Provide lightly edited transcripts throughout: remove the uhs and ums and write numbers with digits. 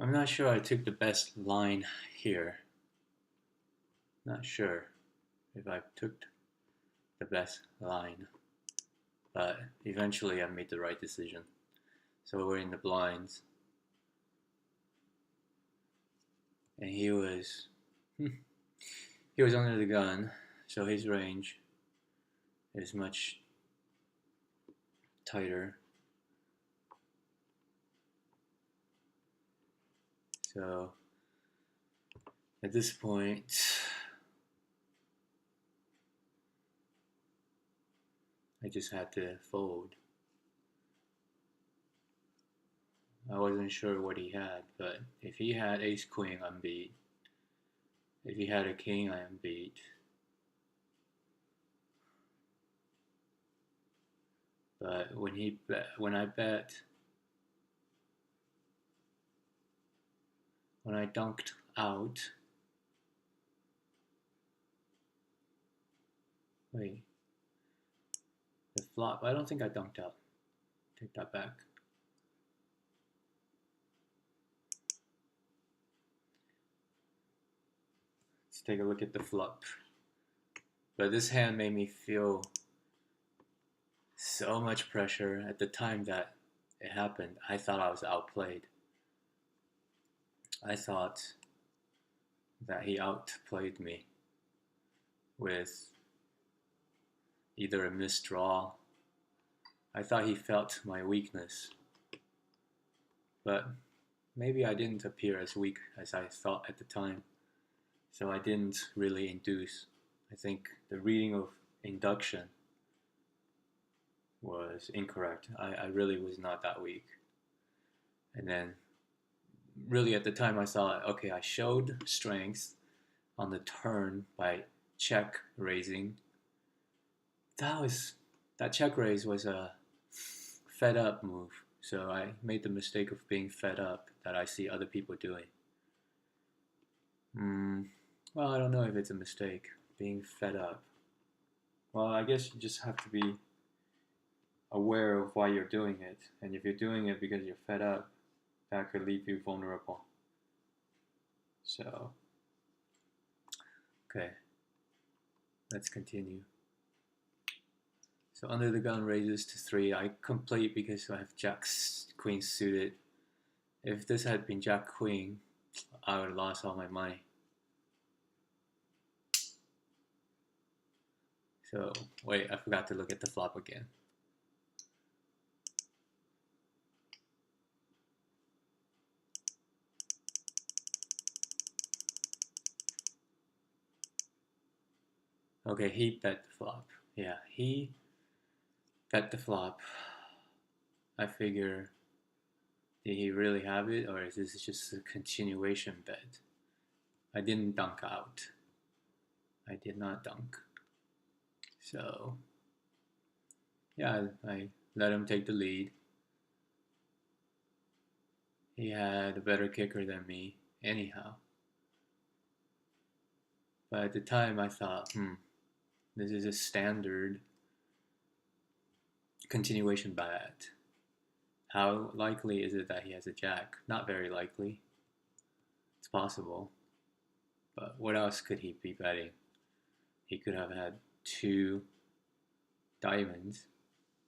I'm not sure I took the best line here. Not sure if I took the best line, but eventually I made the right decision. So we're in the blinds, and he was under the gun, so his range is much tighter. So at this point, I just had to fold. I wasn't sure what he had, but if he had ace queen, I'm beat. If he had a king, I am beat. But when I dunked out, wait, the flop, I don't think I dunked out. Take that back. Let's take a look at the flop. But this hand made me feel so much pressure at the time that it happened. I thought I was outplayed. I thought that he outplayed me with either a missed draw. I thought he felt my weakness, but maybe I didn't appear as weak as I thought at the time, so I didn't really induce. I think the reading of induction was incorrect. I really was not that weak. And then really at the time I thought, okay, I showed strength on the turn by check raising. That check raise was a fed up move. So I made the mistake of being fed up that I see other people doing. Well, I don't know if it's a mistake, being fed up. Well, I guess you just have to be aware of why you're doing it. And if you're doing it because you're fed up, that could leave you vulnerable. So, okay, let's continue. So under the gun raises to 3. I complete because I have jack queen suited. If this had been jack queen, I would have lost all my money. So wait, I forgot to look at the flop again. Okay, he bet the flop. Yeah, he bet the flop. I figure, did he really have it, or is this just a continuation bet? I didn't dunk out. I did not dunk. So, yeah, I let him take the lead. He had a better kicker than me, anyhow. But at the time, I thought, this is a standard continuation bet. How likely is it that he has a jack? Not very likely. It's possible. But what else could he be betting? He could have had 2 diamonds,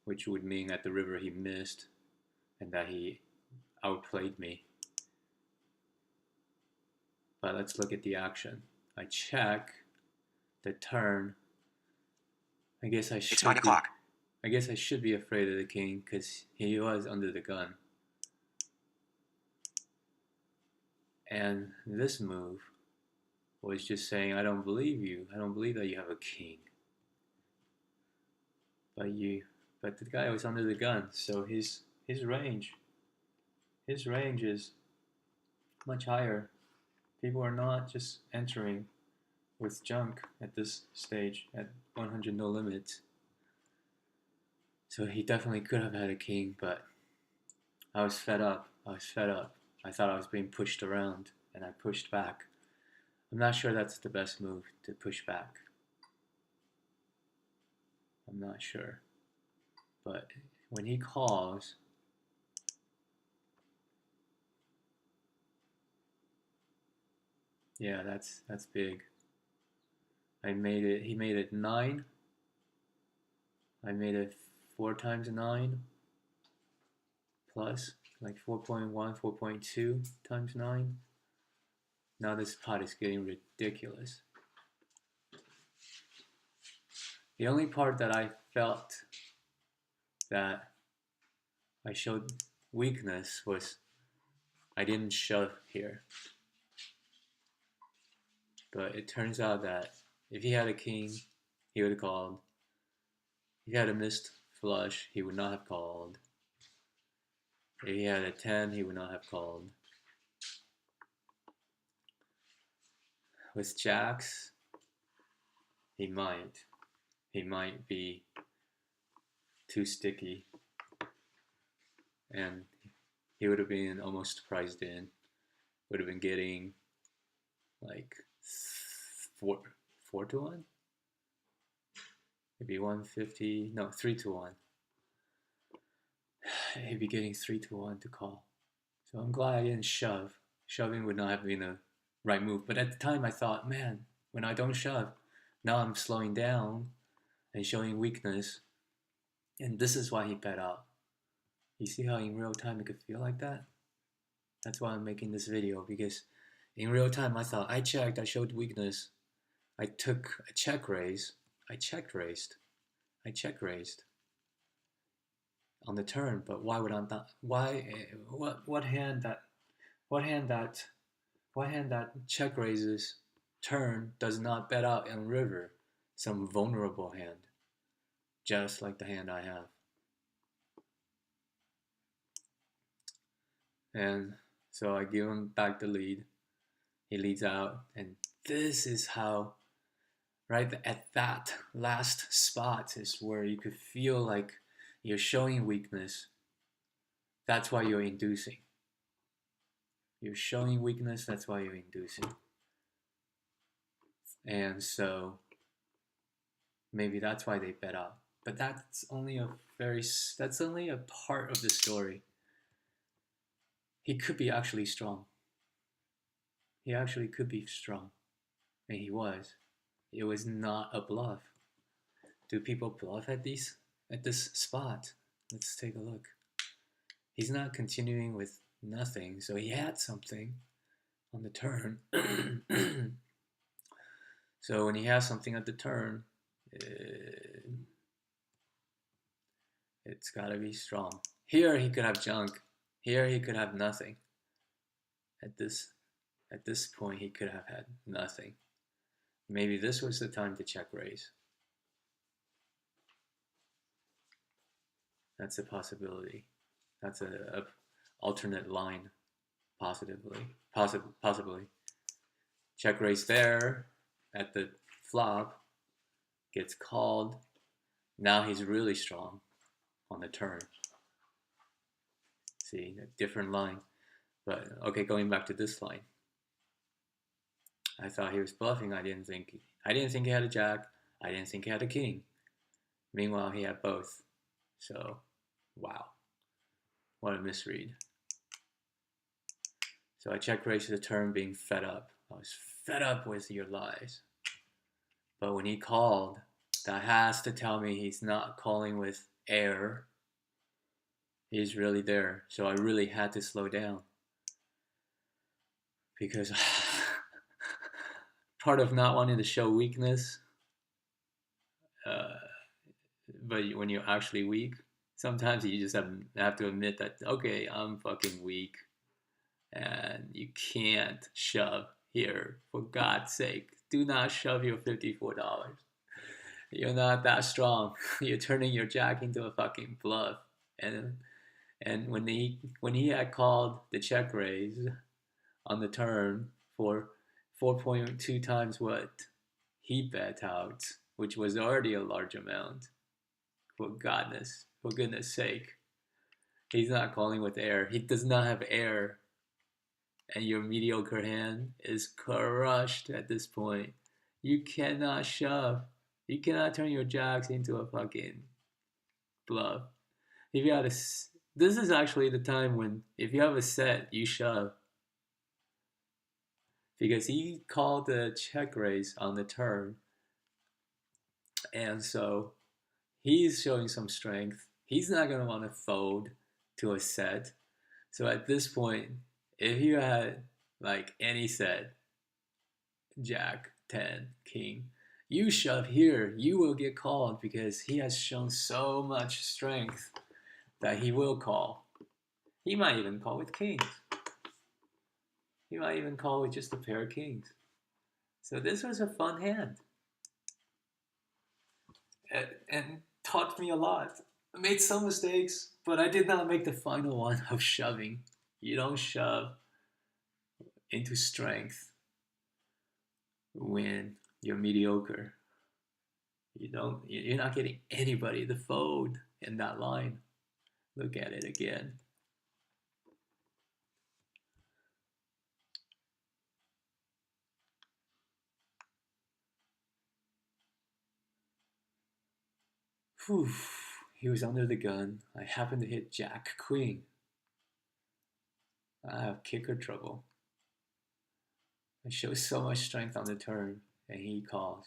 which would mean at the river he missed and that he outplayed me. But let's look at the action. I check the turn. I guess I should. It's 9 o'clock. I guess I should be afraid of the king because he was under the gun. And this move was just saying, I don't believe you. I don't believe that you have a king. But the guy was under the gun, so his range is much higher. People are not just entering with junk at this stage at 100 no limit. So he definitely could have had a king, but I was fed up. I thought I was being pushed around, and I pushed back. I'm not sure that's the best move, to push back. I'm not sure. But when he calls, Yeah, that's big. I made it. He made it 9. I made it 4 times 9 plus like 4.1, 4.2 times 9. Now this pot is getting ridiculous. The only part that I felt that I showed weakness was I didn't shove here. But it turns out that if he had a king, he would have called. If he had a missed flush, he would not have called. If he had a 10, he would not have called. With jacks, he might. He might be too sticky. And he would have been almost priced in. Would have been getting like 4 to 1? Maybe 150, no, 3 to 1. He'd be getting 3 to 1 to call. So I'm glad I didn't shove. Shoving would not have been a right move. But at the time I thought, man, when I don't shove, now I'm slowing down and showing weakness. And this is why he bet out. You see how in real time it could feel like that? That's why I'm making this video, because in real time I thought I checked, I showed weakness. I took a check raise. I check raised on the turn, but why would I not? Why? What hand that check raises turn does not bet out on river? Some vulnerable hand, just like the hand I have. And so I give him back the lead. He leads out, and this is how, right at that last spot is where you could feel like you're showing weakness. That's why you're inducing. You're showing weakness, that's why you're inducing. And so maybe that's why they bet out. But that's only a part of the story. He could be actually strong. He actually could be strong. And he was. It was not a bluff. Do people bluff at this spot? Let's take a look. He's not continuing with nothing, so he had something on the turn. So when he has something at the turn, it's gotta be strong. Here he could have junk. Here he could have nothing. At this point he could have had nothing. Maybe this was the time to check raise. That's a possibility. That's a alternate line, possibly. Check raise there at the flop, gets called. Now he's really strong on the turn. See, a different line. But okay, going back to this line. I thought he was bluffing. I didn't think he had a jack. I didn't think he had a king. Meanwhile, he had both. So, wow. What a misread. So I check raised the turn being fed up. I was fed up with your lies. But when he called, that has to tell me he's not calling with air. He's really there. So I really had to slow down. Because part of not wanting to show weakness, but when you're actually weak, sometimes you just have to admit that, okay, I'm fucking weak. And you can't shove here. For God's sake, do not shove your $54. You're not that strong. You're turning your jack into a fucking bluff. And when he had called the check raise on the turn for 4.2 times what he bet out, which was already a large amount, for goodness sake, he's not calling with air. He does not have air. And your mediocre hand is crushed at this point. You cannot shove. You cannot turn your jacks into a fucking bluff. If you had this is actually the time when, if you have a set, you shove. because he called the check raise on the turn, and so he's showing some strength. He's not going to want to fold to a set. So at this point, if you had like any set, Jack, 10, King, you shove here, you will get called because he has shown so much strength that he will call. He might even call with kings. He might even call with just a pair of kings. So this was a fun hand. And taught me a lot. I made some mistakes, but I did not make the final one of shoving. You don't shove into strength when you're mediocre. You're not getting anybody to fold in that line. Look at it again. Whew. He was under the gun. I happened to hit Jack Queen. I have kicker trouble. I show so much strength on the turn, and he calls.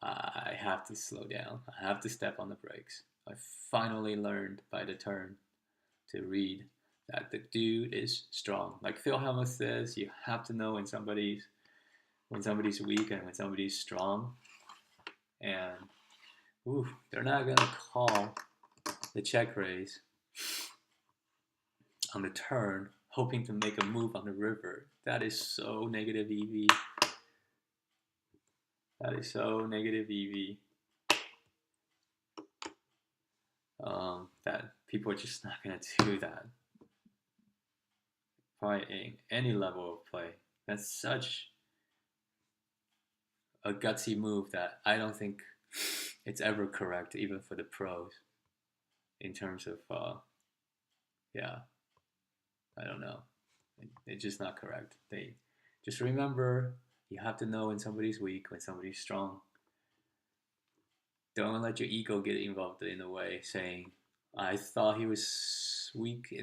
I have to slow down. I have to step on the brakes. I finally learned by the turn to read that the dude is strong. Like Phil Hellmuth says, you have to know when somebody's weak and when somebody's strong. And they're not gonna call the check raise on the turn, hoping to make a move on the river. That is so negative EV. That is so negative EV. That people are just not gonna do that. Playing any level of play. That's such a gutsy move that I don't think it's ever correct, even for the pros, in terms of, yeah, I don't know. It's just not correct. They just remember you have to know when somebody's weak, when somebody's strong. Don't let your ego get involved in a way, saying, I thought he was weak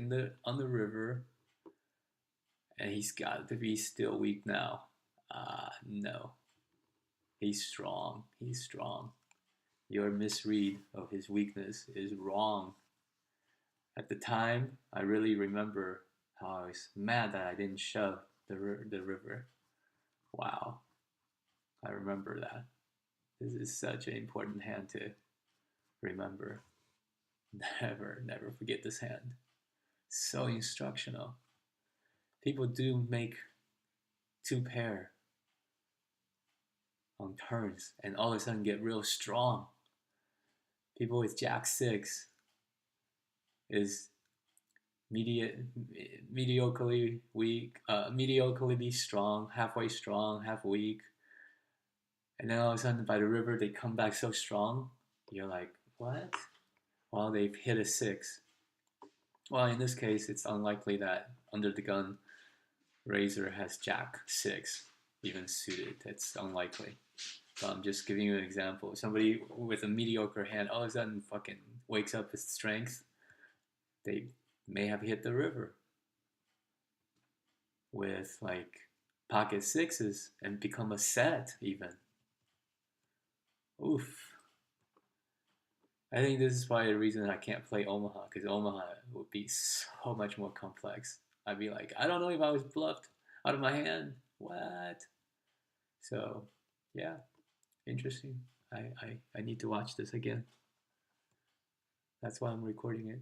on the river, and he's got to be still weak now. No. He's strong. He's strong. Your misread of his weakness is wrong. At the time, I really remember how I was mad that I didn't shove the river. Wow. I remember that. This is such an important hand to remember. Never forget this hand. So instructional. People do make two pair on turns and all of a sudden get real strong. People with Jack 6 is mediocrely weak, mediocrely strong, half weak, and then all of a sudden by the river they come back so strong. You're like, what? Well, they've hit a 6. Well, in this case, it's unlikely that under the gun Razor has Jack 6 even suited. It's unlikely. But I'm just giving you an example. Somebody with a mediocre hand all of a sudden fucking wakes up with strength. They may have hit the river with like pocket 6s and become a set even. Oof. I think this is probably the reason I can't play Omaha, because Omaha would be so much more complex. I'd be like, I don't know if I was bluffed out of my hand. What? So, yeah, interesting. I need to watch this again. That's why I'm recording it.